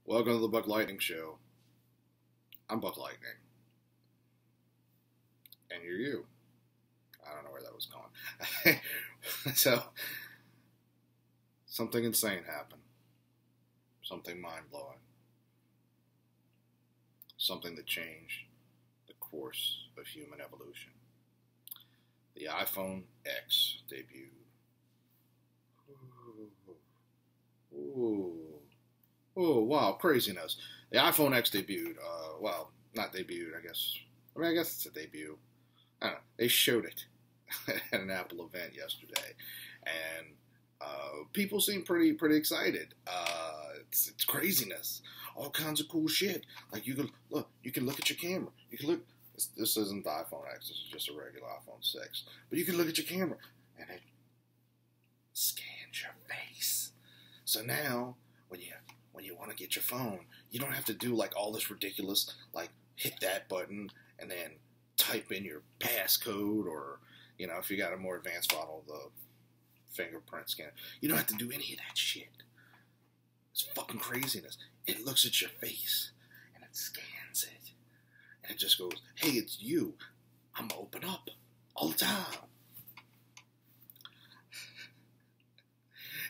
Welcome to the Buck Lightning Show. I'm Buck Lightning. And you're you. I don't know where that was going. So, something insane happened. Something mind-blowing. Something that changed the course of human evolution. The iPhone X debuted. Ooh. Oh, wow, craziness. The iPhone X debuted. Well, not debuted, I guess. I guess it's a debut. I don't know. They showed it at an Apple event yesterday. And people seem pretty excited. It's craziness. All kinds of cool shit. Like, you can look at your camera. You can look. This isn't the iPhone X. This is just a regular iPhone 6. But you can look at your camera, and it scans your face. So now, when you want to get your phone, you don't have to do like all this ridiculous, like hit that button and then type in your passcode, or if you got a more advanced model, the fingerprint scanner. You don't have to do any of that shit. It's fucking craziness. It looks at your face and it scans it, and it just goes, "Hey, it's you. I'm gonna open up all the time."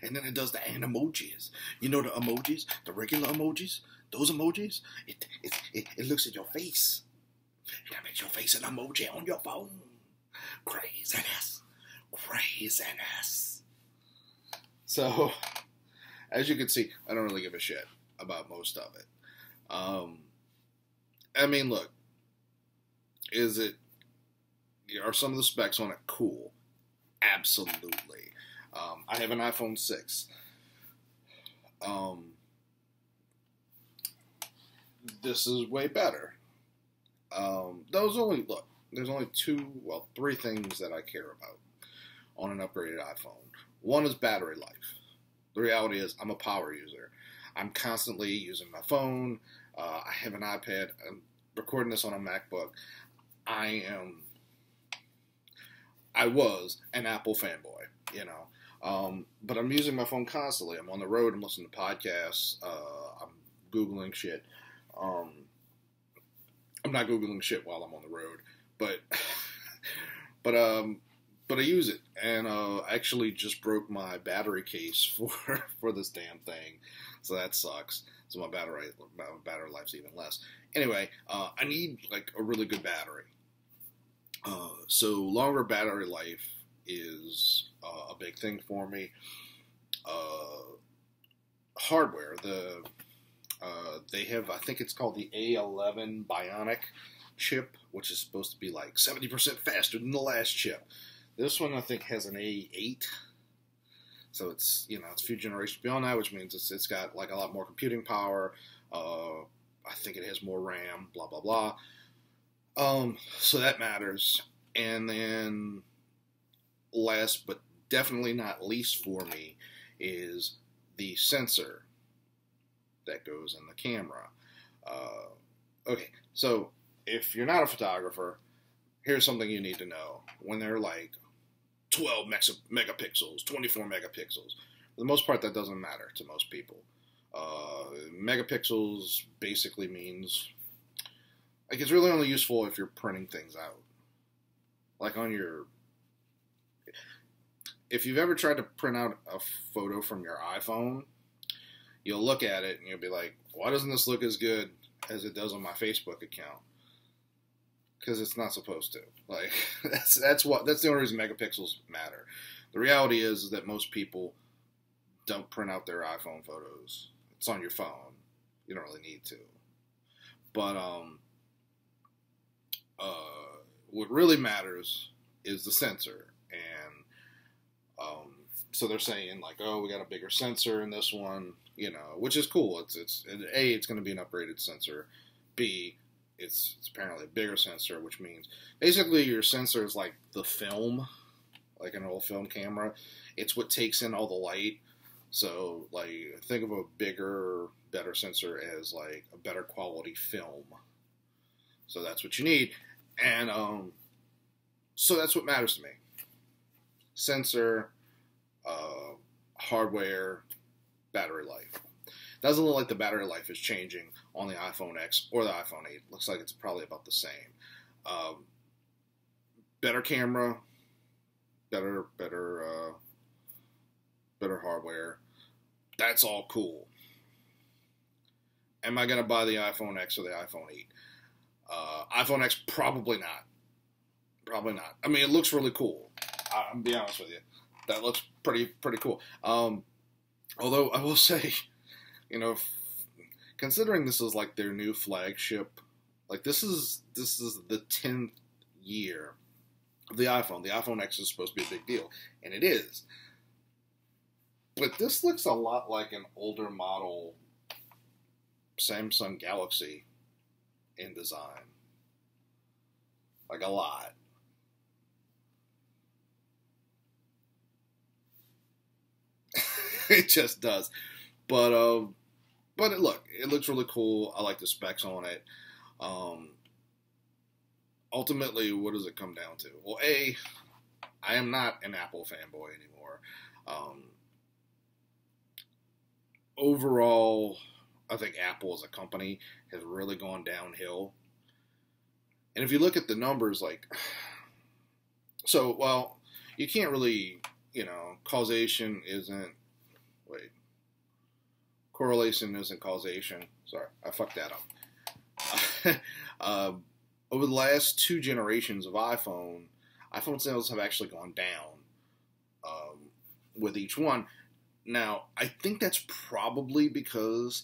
And then it does the emojis. You know the emojis? The regular emojis? Those emojis? It looks at your face. And it makes your face an emoji on your phone. Craziness. Craziness. So, as you can see, I don't really give a shit about most of it. I mean, look. Are some of the specs on it cool? Absolutely. I have an iPhone 6. This is way better. There's only three things that I care about on an upgraded iPhone. One is battery life. The reality is I'm a power user. I'm constantly using my phone. I have an iPad. I'm recording this on a MacBook. I was an Apple fanboy, but I'm using my phone constantly. I'm on the road. I'm listening to podcasts. I'm Googling shit. I'm not Googling shit while I'm on the road, but I use it, and actually just broke my battery case for this damn thing, so that sucks. So my battery life's even less. Anyway, I need like a really good battery. So longer battery life is a big thing for me. Hardware, they have, I think it's called the A11 Bionic chip, which is supposed to be like 70% faster than the last chip. This one I think has an A8, so it's it's a few generations beyond that, which means it's got like a lot more computing power. I think it has more RAM. Blah blah blah. So that matters. And then last but definitely not least for me is the sensor that goes in the camera. Okay, so if you're not a photographer, here's something you need to know. When they're like 12 megapixels, 24 megapixels, for the most part that doesn't matter to most people. Megapixels basically means, like, it's really only useful if you're printing things out. Like if you've ever tried to print out a photo from your iPhone, you'll look at it and you'll be like, why doesn't this look as good as it does on my Facebook account? Because it's not supposed to. Like, that's the only reason megapixels matter. The reality is that most people don't print out their iPhone photos. It's on your phone. You don't really need to. But what really matters is the sensor, and so they're saying like, oh, we got a bigger sensor in this one, which is cool. It's A, it's going to be an upgraded sensor. B, it's apparently a bigger sensor, which means basically your sensor is like the film, like an old film camera. It's what takes in all the light. So like, think of a bigger, better sensor as like a better quality film. So that's what you need. And so that's what matters to me. Sensor, hardware, battery life. Doesn't look like the battery life is changing on the iPhone X or the iPhone 8. Looks like it's probably about the same. Better camera, better hardware. That's all cool. Am I going to buy the iPhone X or the iPhone 8? iPhone X, probably not. Probably not. I mean, it looks really cool. I'm be honest with you. That looks pretty cool. Although I will say, you know, considering this is like their new flagship, like this is the 10th year of the iPhone. The iPhone X is supposed to be a big deal, and it is. But this looks a lot like an older model Samsung Galaxy in design. Like a lot. It just does. But it looks really cool. I like the specs on it. Ultimately, what does it come down to? Well, I am not an Apple fanboy anymore. Overall, I think Apple as a company has really gone downhill. And if you look at the numbers, you can't really, correlation isn't causation. Sorry, I fucked that up. Over the last 2 generations of iPhone sales have actually gone down with each one. Now, I think that's probably because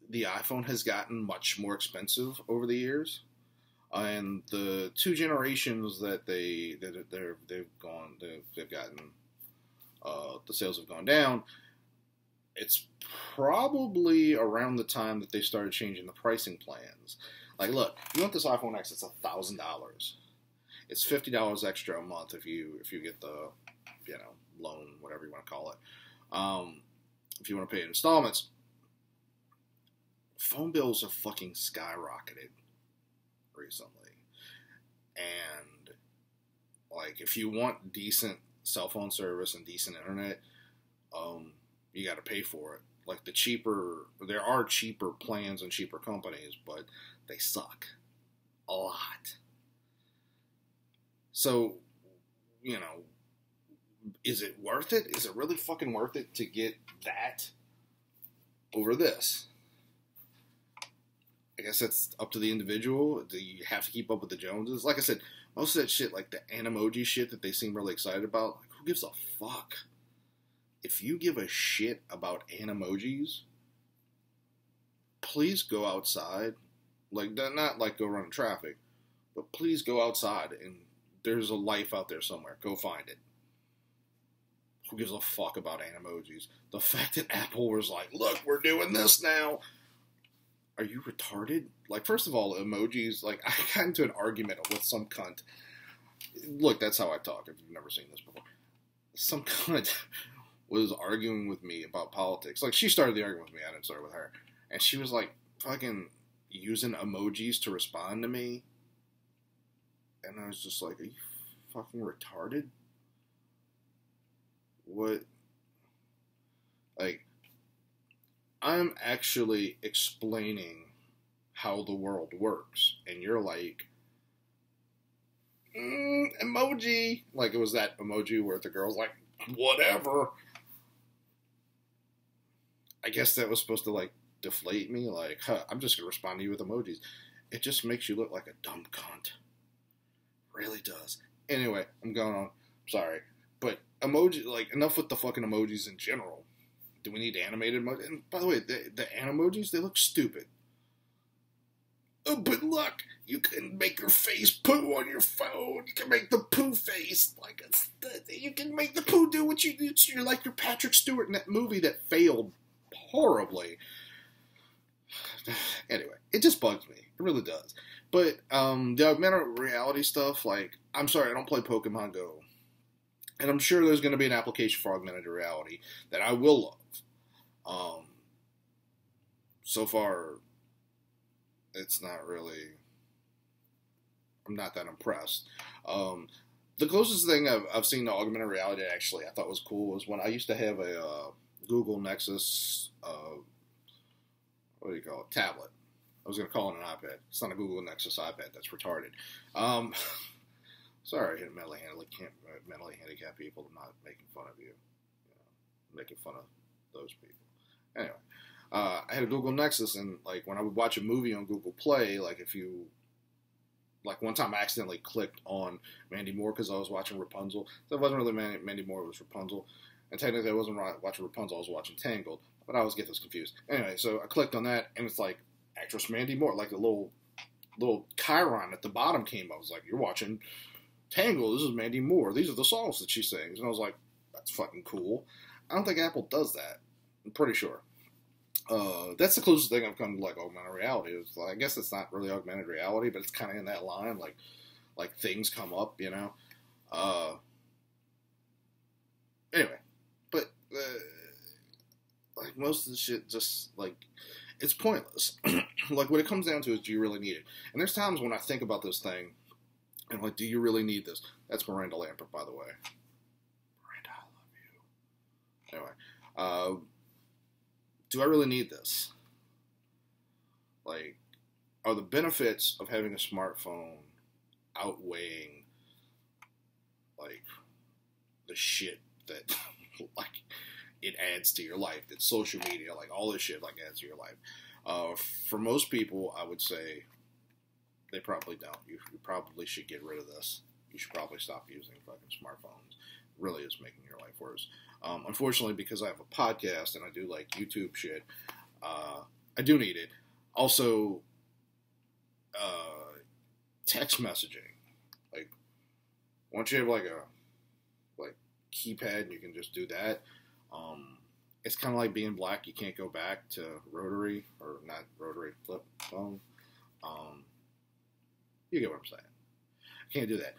the iPhone has gotten much more expensive over the years, and the 2 generations that they've gotten, the sales have gone down. It's probably around the time that they started changing the pricing plans. Like, look, you want this iPhone X? It's $1,000. It's $50 extra a month if you get the loan, whatever you want to call it. If you want to pay in installments. Phone bills have fucking skyrocketed recently, and if you want decent cell phone service and decent internet, you got to pay for it. There are cheaper plans and cheaper companies, but they suck a lot. So, is it worth it? Is it really fucking worth it to get that over this? I guess that's up to the individual. Do you have to keep up with the Joneses? Like I said, most of that shit, like the Animoji shit that they seem really excited about, who gives a fuck? If you give a shit about Animojis, please go outside. Not go run in traffic, but please go outside, and there's a life out there somewhere. Go find it. Who gives a fuck about Animojis? The fact that Apple was like, look, we're doing this now. Are you retarded? First of all, emojis, I got into an argument with some cunt. Look, that's how I talk, if you've never seen this before. Some cunt was arguing with me about politics. She started the argument with me, I didn't start with her. And she was fucking using emojis to respond to me. And I was just like, are you fucking retarded? What? I'm actually explaining how the world works. And you're like, emoji. It was that emoji where the girl's like, whatever. I guess that was supposed to, deflate me. I'm just going to respond to you with emojis. It just makes you look like a dumb cunt. Really does. Anyway, I'm going on. Sorry. But emoji, enough with the fucking emojis in general. Do we need animated emojis? And by the way, the Animojis, they look stupid. Oh, but look, you can make your face poo on your phone. You can make the poo face. You can make the poo do what you do. You're like your Patrick Stewart in that movie that failed horribly. Anyway, it just bugs me. It really does. But the augmented reality stuff, I'm sorry, I don't play Pokemon Go. And I'm sure there's going to be an application for augmented reality that I will love. So far, it's not really... I'm not that impressed. The closest thing I've seen to augmented reality actually I thought was cool was when I used to have a Google Nexus you call it, tablet. I was going to call it an iPad. It's not a Google Nexus iPad. That's retarded. Sorry, mentally handicapped people. I'm not making fun of you. I'm making fun of those people. Anyway, I had a Google Nexus, and like when I would watch a movie on Google Play, like one time I accidentally clicked on Mandy Moore because I was watching Rapunzel. So it wasn't really Mandy Moore, it was Rapunzel. And technically I wasn't watching Rapunzel, I was watching Tangled. But I always get this confused. Anyway, so I clicked on that, and it's like, actress Mandy Moore, like a little chyron at the bottom came up. I was like, you're watching Tangled, this is Mandy Moore. These are the songs that she sings. And I was like, that's fucking cool. I don't think Apple does that. I'm pretty sure. That's the closest thing I've come to like augmented reality. It's like, I guess it's not really augmented reality, but it's kind of in that line, like things come up, you know. Anyway, but like most of the shit, just like it's pointless. Like what it comes down to is, do you really need it? And there's times when I think about this thing, and like, do you really need this? That's Miranda Lambert, by the way. Miranda, I love you. Anyway. Do I really need this? Like, are the benefits of having a smartphone outweighing, like, the shit that, like, it adds to your life, that social media, like, all this shit, like, adds to your life? For most people, I would say they probably don't. You probably should get rid of this. You should probably stop using fucking smartphones. It really is making your life worse. Unfortunately, because I have a podcast and I do like YouTube shit, I do need it. Also, text messaging. Like, once you have like a keypad and you can just do that, it's kind of like being black. You can't go back to rotary, or not rotary, flip phone. You get what I'm saying. I can't do that.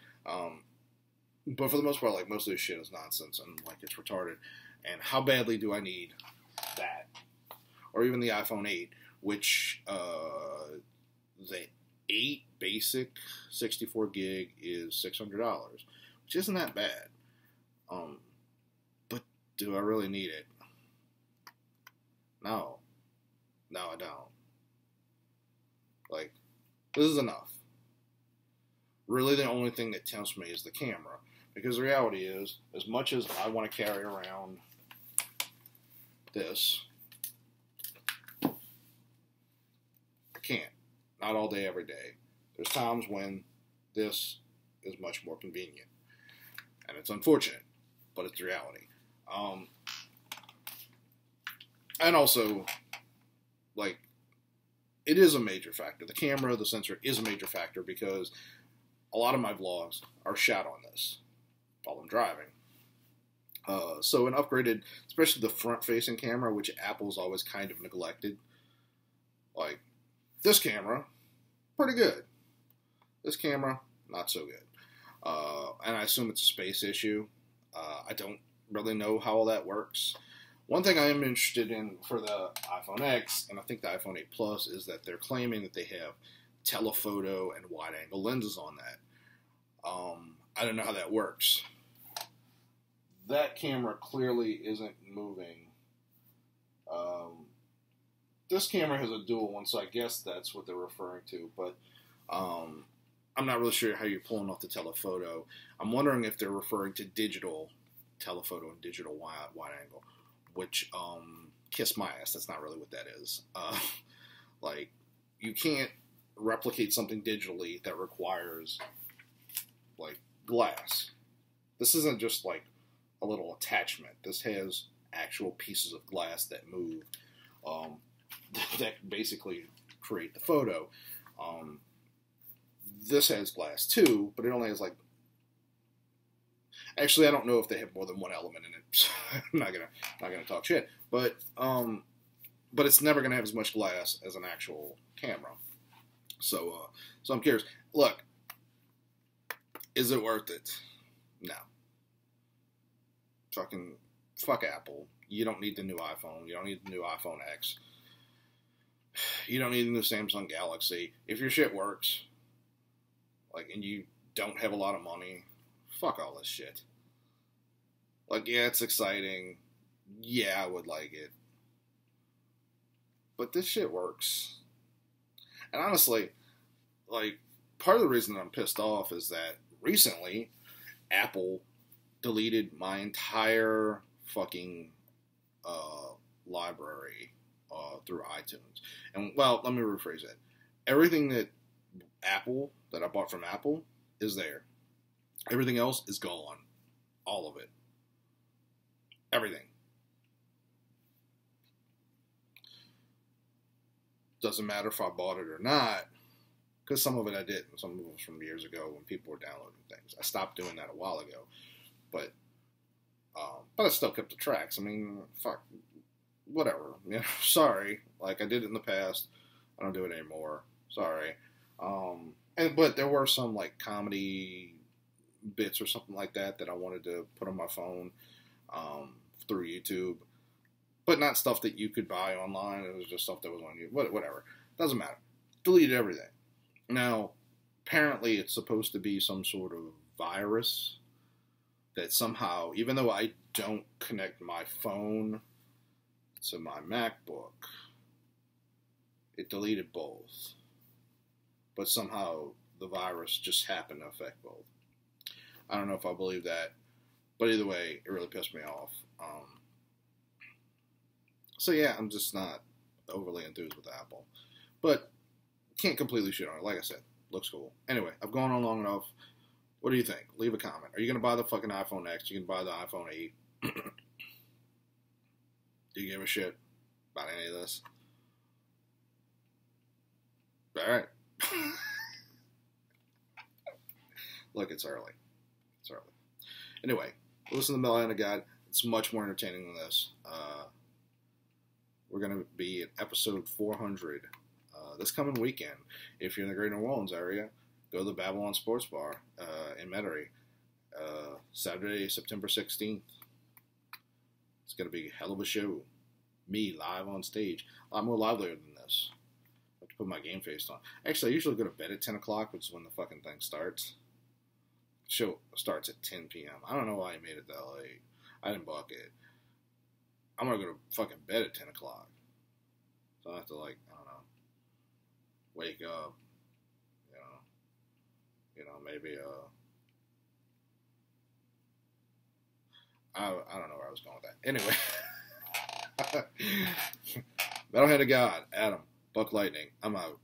But for the most part, like, most of this shit is nonsense and, like, it's retarded. And how badly do I need that? Or even the iPhone 8, which, the 8 basic 64 gig is $600, which isn't that bad. But do I really need it? No. No, I don't. Like, this is enough. Really, the only thing that tempts me is the camera. Because the reality is, as much as I want to carry around this, I can't. Not all day, every day. There's times when this is much more convenient. And it's unfortunate, but it's reality. And also, like, it is a major factor. The camera, the sensor is a major factor because a lot of my vlogs are shot on this while I'm driving. So an upgraded, especially the front-facing camera, which Apple's always kind of neglected. Like, this camera, pretty good. This camera, not so good. And I assume it's a space issue. I don't really know how all that works. One thing I am interested in for the iPhone X, and I think the iPhone 8 Plus, is that they're claiming that they have telephoto and wide-angle lenses on that. I don't know how that works. That camera clearly isn't moving. This camera has a dual one, so I guess that's what they're referring to, but I'm not really sure how you're pulling off the telephoto. I'm wondering if they're referring to digital telephoto and digital wide angle, which, kiss my ass, that's not really what that is. Like, you can't replicate something digitally that requires, like, glass. This isn't just, like, a little attachment. This has actual pieces of glass that move, that basically create the photo. This has glass too, but it only has, like, actually, I don't know if they have more than one element in it. So I'm not gonna talk shit, but it's never gonna have as much glass as an actual camera. So I'm curious. Look, is it worth it? No. Fuck Apple. You don't need the new iPhone. You don't need the new iPhone X. You don't need the new Samsung Galaxy. If your shit works, like, and you don't have a lot of money, fuck all this shit. Like, yeah, it's exciting. Yeah, I would like it. But this shit works. And honestly, like, part of the reason that I'm pissed off is that recently Apple deleted my entire fucking library through iTunes. And, well, let me rephrase that. Everything that I bought from Apple is there. Everything else is gone. All of it. Everything. Doesn't matter if I bought it or not, because some of it I didn't. Some of it was from years ago when people were downloading things. I stopped doing that a while ago, but I still kept the tracks. I mean, fuck, whatever. You know, sorry. Like, I did it in the past. I don't do it anymore. Sorry. But there were some like comedy bits or something like that I wanted to put on my phone through YouTube. But not stuff that you could buy online. It was just stuff that was on YouTube. Whatever. Doesn't matter. Deleted everything. Now, apparently it's supposed to be some sort of virus that somehow, even though I don't connect my phone to my MacBook, it deleted both. But somehow the virus just happened to affect both. I don't know if I believe that. But either way, it really pissed me off. So yeah, I'm just not overly enthused with Apple. But can't completely shit on it. Like I said, looks cool. Anyway, I've gone on long enough. What do you think? Leave a comment. Are you going to buy the fucking iPhone X? You can buy the iPhone 8. Do you give a shit about any of this? Alright. Look, it's early. It's early. Anyway, listen to the Millionaire Guide. It's much more entertaining than this. We're going to be at episode 400 this coming weekend. If you're in the Greater New Orleans area, go to the Babylon Sports Bar in Metairie. Saturday, September 16th. It's going to be a hell of a show. Me, live on stage. A lot more livelier than this. I have to put my game face on. Actually, I usually go to bed at 10 o'clock, which is when the fucking thing starts. The show starts at 10 p.m. I don't know why I made it that late. I didn't book it. I'm going to go to fucking bed at 10 o'clock. So I have to, like, I don't know, wake up, maybe, I don't know where I was going with that. Anyway, Metalhead of God, Adam, Buck Lightning, I'm out.